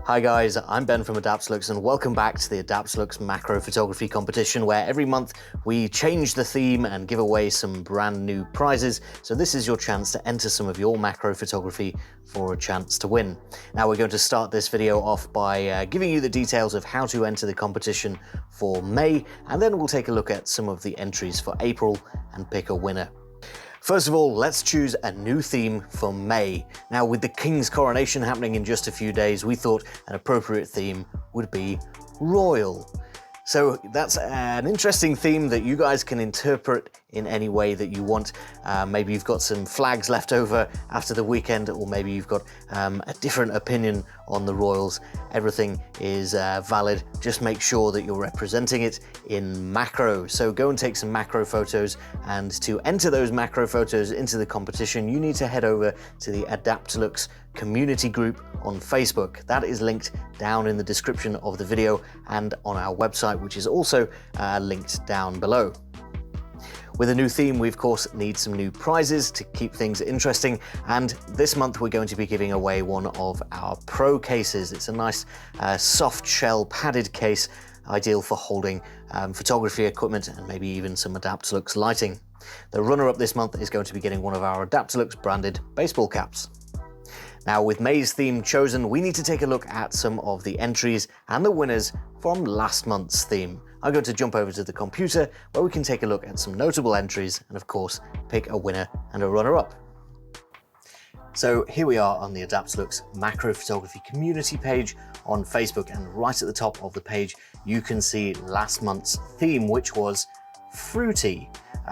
Hi guys, I'm Ben from Adaptalux and welcome back to the Adaptalux macro photography competition, where every month we change the theme and give away some brand new prizes. So this is your chance to enter some of your macro photography for a chance to win. Now we're going to start this video off by giving you the details of how to enter the competition for May, and then we'll take a look at some of the entries for April and pick a winner. First of all, let's choose a new theme for May. Now, with the King's coronation happening in just a few days, we thought an appropriate theme would be royal. So that's an interesting theme that you guys can interpret in any way that you want. Maybe you've got some flags left over after the weekend, or maybe you've got a different opinion on the royals. Everything is valid. Just make sure that you're representing it in macro. So go and take some macro photos, and to enter those macro photos into the competition, you need to head over to the Adaptalux community group on Facebook. That is linked down in the description of the video and on our website, which is also linked down below. With a new theme, we of course need some new prizes to keep things interesting, and this month we're going to be giving away one of our Pro cases. It's a nice soft shell padded case, ideal for holding photography equipment and maybe even some Adaptalux lighting. The runner-up this month is going to be getting one of our Adaptalux branded baseball caps. Now, with May's theme chosen, we need to take a look at some of the entries and the winners from last month's theme. I'm going to jump over to the computer where we can take a look at some notable entries and, of course, pick a winner and a runner-up. So here we are on the Adaptalux macro photography community page on Facebook, and right at the top of the page you can see last month's theme, which was fruity.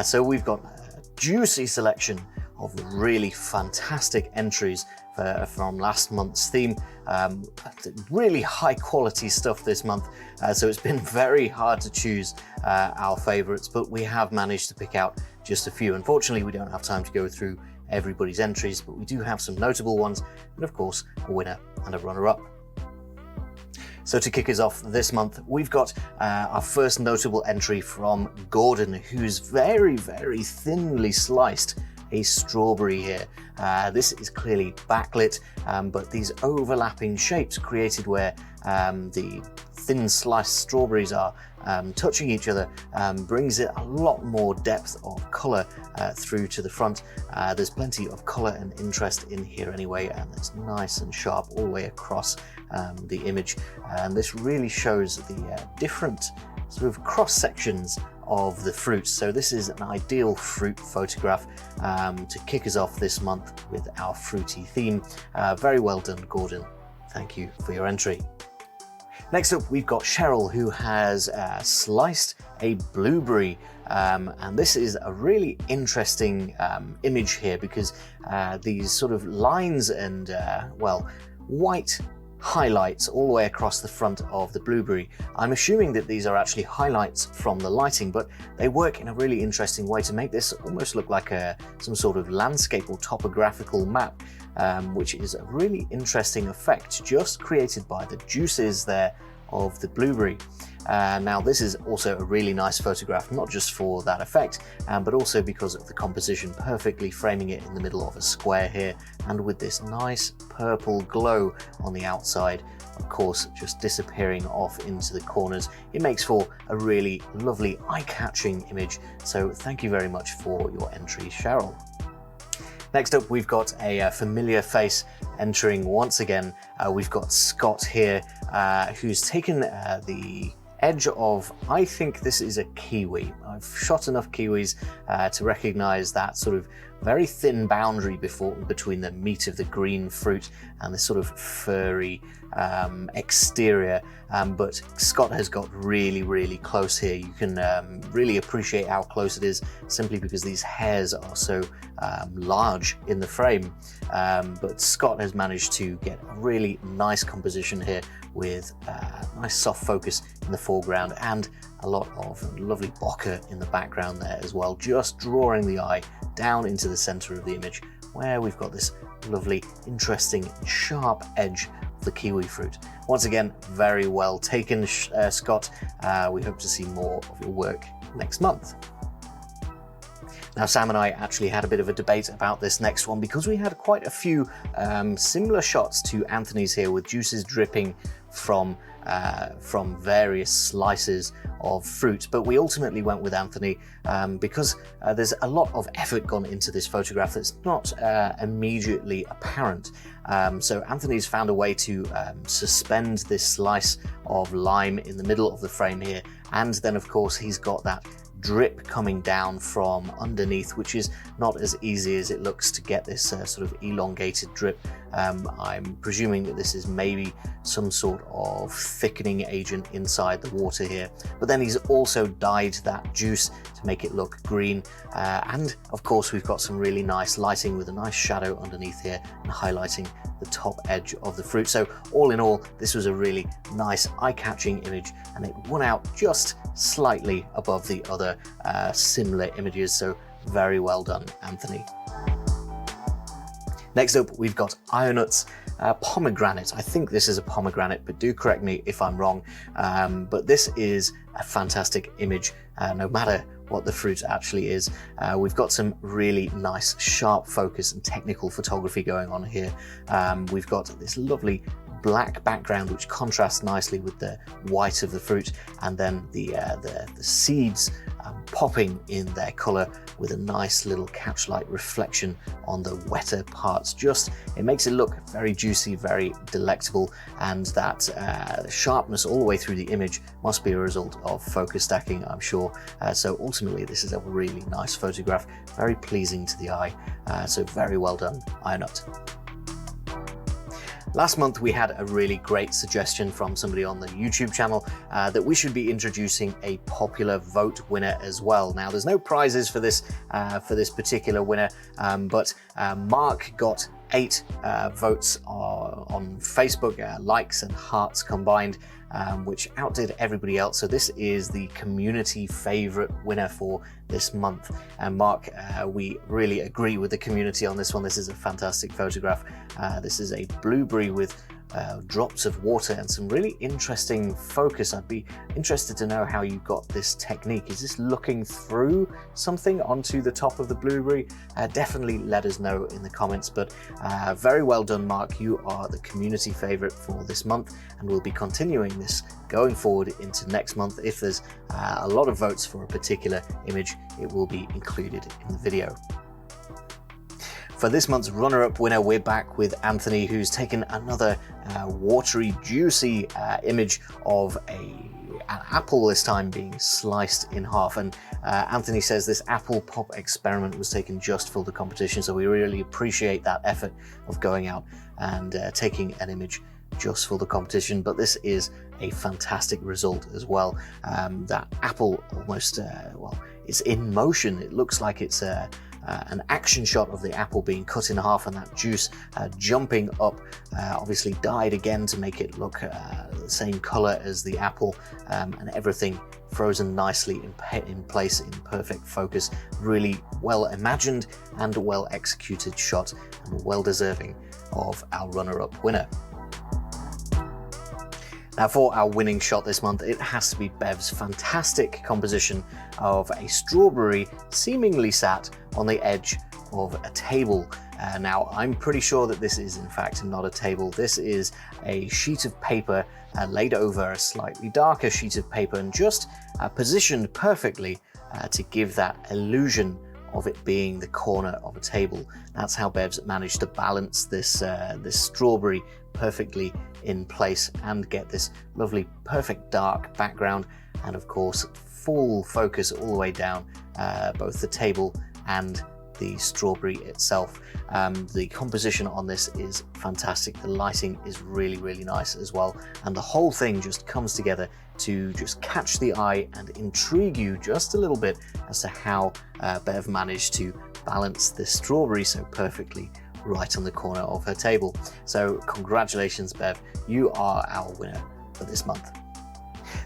So we've got a juicy selection of really fantastic entries from last month's theme. Really high quality stuff this month, so it's been very hard to choose our favorites, but we have managed to pick out just a few. Unfortunately, we don't have time to go through everybody's entries, but we do have some notable ones, and of course a winner and a runner-up. So to kick us off this month, we've got our first notable entry from Gordon, who's very thinly sliced a strawberry here. This is clearly backlit, but these overlapping shapes created where the thin sliced strawberries are touching each other brings it a lot more depth of color through to the front. There's plenty of color and interest in here anyway, and it's nice and sharp all the way across the image. And this really shows the different sort of cross sections of the fruit. So this is an ideal fruit photograph to kick us off this month with our fruity theme. Very well done, Gordon. Thank you for your entry. Next up, we've got Cheryl, who has sliced a blueberry, and this is a really interesting image here, because these sort of lines and well, white highlights all the way across the front of the blueberry. I'm assuming that these are actually highlights from the lighting, but they work in a really interesting way to make this almost look like some sort of landscape or topographical map, which is a really interesting effect just created by the juices there of the blueberry. Now this is also a really nice photograph, not just for that effect, but also because of the composition, perfectly framing it in the middle of a square here, and with this nice purple glow on the outside, of course just disappearing off into the corners. It makes for a really lovely eye-catching image, so thank you very much for your entry, Cheryl. Next up, we've got a familiar face entering once again. We've got Scott here, who's taken the edge of, I think this is a kiwi. I've shot enough kiwis to recognize that sort of very thin boundary between the meat of the green fruit and this sort of furry exterior, but Scott has got really close here. You can really appreciate how close it is simply because these hairs are so large in the frame, but Scott has managed to get a really nice composition here with nice soft focus in the foreground and a lot of lovely bokeh in the background there as well, just drawing the eye down into the center of the image where we've got this lovely, interesting, sharp edge of the kiwi fruit. Once again, very well taken, Scott. We hope to see more of your work next month. Now, Sam and I actually had a bit of a debate about this next one because we had quite a few similar shots to Anthony's here, with juices dripping from various slices of fruit, but we ultimately went with Anthony because there's a lot of effort gone into this photograph that's not immediately apparent. So Anthony's found a way to suspend this slice of lime in the middle of the frame here, and then of course he's got that drip coming down from underneath, which is not as easy as it looks to get this sort of elongated drip. I'm presuming that this is maybe some sort of thickening agent inside the water here, but then he's also dyed that juice to make it look green, and of course we've got some really nice lighting with a nice shadow underneath here and highlighting the top edge of the fruit. So all in all, this was a really nice eye-catching image, and it won out just slightly above the other similar images, so very well done, Anthony. Next up, we've got Ionuts pomegranate. I think this is a pomegranate, but do correct me if I'm wrong. But this is a fantastic image, no matter what the fruit actually is. We've got some really nice sharp focus and technical photography going on here. We've got this lovely black background which contrasts nicely with the white of the fruit, and then the seeds popping in their color with a nice little catch-light reflection on the wetter parts. It makes it look very juicy, very delectable, and that sharpness all the way through the image must be a result of focus stacking, I'm sure. So ultimately this is a really nice photograph, very pleasing to the eye, so very well done, Ionut. Last month we had a really great suggestion from somebody on the YouTube channel that we should be introducing a popular vote winner as well. Now, there's no prizes for this particular winner, but Mark got 8 votes on Facebook, likes and hearts combined, which outdid everybody else. So this is the community favorite winner for this month. And Mark, we really agree with the community on this one. This is a fantastic photograph. This is a blueberry with drops of water and some really interesting focus. I'd be interested to know how you got this technique. Is this looking through something onto the top of the blueberry? Definitely let us know in the comments, but very well done, Mark. You are the community favorite for this month, and we'll be continuing this going forward into next month. If there's a lot of votes for a particular image, it will be included in the video. For this month's runner-up winner, we're back with Anthony, who's taken another watery, juicy image of an apple, this time being sliced in half. And Anthony says this apple pop experiment was taken just for the competition, so we really appreciate that effort of going out and taking an image just for the competition. But this is a fantastic result as well. That apple almost, well, it's in motion. It looks like it's an action shot of the apple being cut in half, and that juice jumping up, obviously dyed again to make it look the same color as the apple, and everything frozen nicely in place in perfect focus. Really well imagined and well executed shot, and well deserving of our runner-up winner. Now, for our winning shot this month, it has to be Bev's fantastic composition of a strawberry seemingly sat on the edge of a table. Now, I'm pretty sure that this is in fact not a table. This is a sheet of paper laid over a slightly darker sheet of paper, and just positioned perfectly to give that illusion of it being the corner of a table. That's how Bev's managed to balance this this strawberry perfectly in place and get this lovely perfect dark background, and of course full focus all the way down both the table and the strawberry itself. The composition on this is fantastic. The lighting is really, really nice as well, and the whole thing just comes together to just catch the eye and intrigue you just a little bit as to how Bev managed to balance this strawberry so perfectly right on the corner of her table. So congratulations, Bev, you are our winner for this month.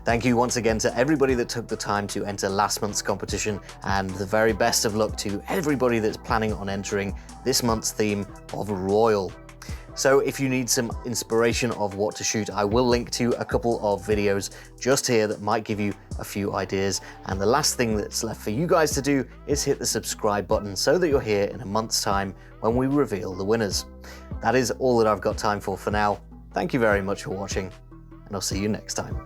Thank you once again to everybody that took the time to enter last month's competition, and the very best of luck to everybody that's planning on entering this month's theme of Royal. So if you need some inspiration of what to shoot, I will link to a couple of videos just here that might give you a few ideas. And the last thing that's left for you guys to do is hit the subscribe button so that you're here in a month's time when we reveal the winners. That is all that I've got time for now. Thank you very much for watching, and I'll see you next time.